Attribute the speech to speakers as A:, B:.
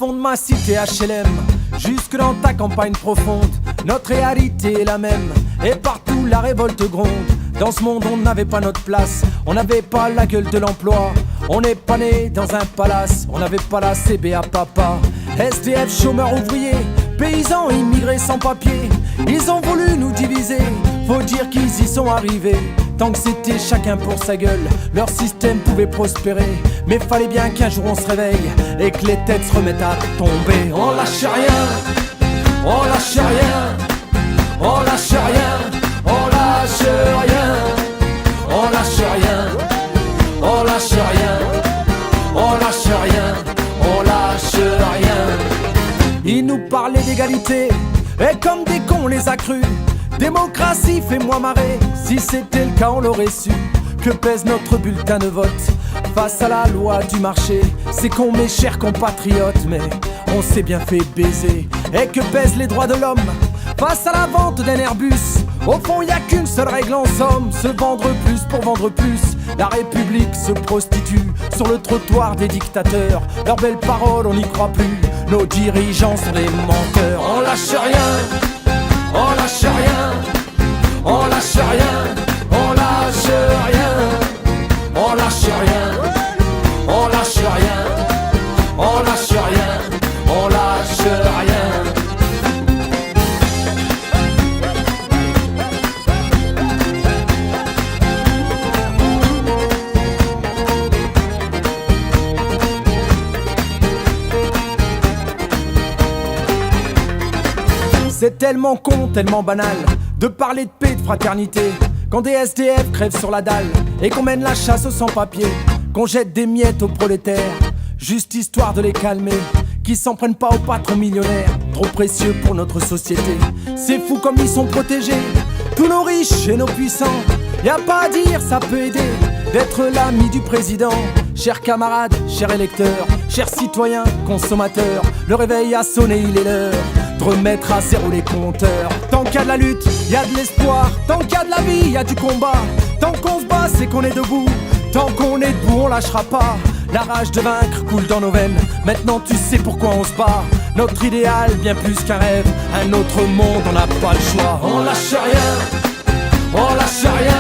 A: fond de ma cité HLM, jusque dans ta campagne profonde, notre réalité est la même. Et partout la révolte gronde. Dans ce monde on n'avait pas notre place, on n'avait pas la gueule de l'emploi. On n'est pas né dans un palace, on n'avait pas la CBA papa. SDF, chômeurs, ouvriers, paysans, immigrés sans papier. Ils ont voulu nous diviser, faut dire qu'ils y sont arrivés. Tant que c'était chacun pour sa gueule, leur système pouvait prospérer. Mais fallait bien qu'un jour on se réveille et que les têtes se remettent à tomber. On lâche rien, on lâche rien, on lâche rien, on lâche rien, on lâche rien, on lâche rien, on lâche rien, on lâche rien. Ils nous parlaient d'égalité et comme des cons on les a crus. Démocratie, fais-moi marrer, si c'était le cas on l'aurait su. Que pèse notre bulletin de vote face à la loi du marché? C'est con mes chers compatriotes, mais on s'est bien fait baiser. Et que pèsent les droits de l'homme face à la vente d'un Airbus? Au fond y a qu'une seule règle en somme, se vendre plus pour vendre plus. La République se prostitue sur le trottoir des dictateurs. Leurs belles paroles on n'y croit plus, nos dirigeants sont des menteurs. On lâche rien, on lâche rien, on lâche rien, on lâche rien, on lâche rien, on lâche rien, on lâche rien, on lâche rien. C'est tellement con, tellement banal de parler de paix, de fraternité, quand des SDF crèvent sur la dalle et qu'on mène la chasse aux sans-papiers, qu'on jette des miettes aux prolétaires, juste histoire de les calmer, qui s'en prennent pas aux patrons millionnaires, trop précieux pour notre société. C'est fou comme ils sont protégés, tous nos riches et nos puissants. Y a pas à dire, ça peut aider d'être l'ami du président. Chers camarades, chers électeurs, chers citoyens, consommateurs, le réveil a sonné, il est l'heure de remettre à zéro les compteurs. Tant qu'il y a de la lutte, il y a de l'espoir. Tant qu'il y a de la vie, il y a du combat. Tant qu'on se bat, c'est qu'on est debout. Tant qu'on est debout, on lâchera pas. La rage de vaincre coule dans nos veines. Maintenant tu sais pourquoi on se bat. Notre idéal, bien plus qu'un rêve. Un autre monde, on n'a pas le choix. On lâche rien, on lâche rien.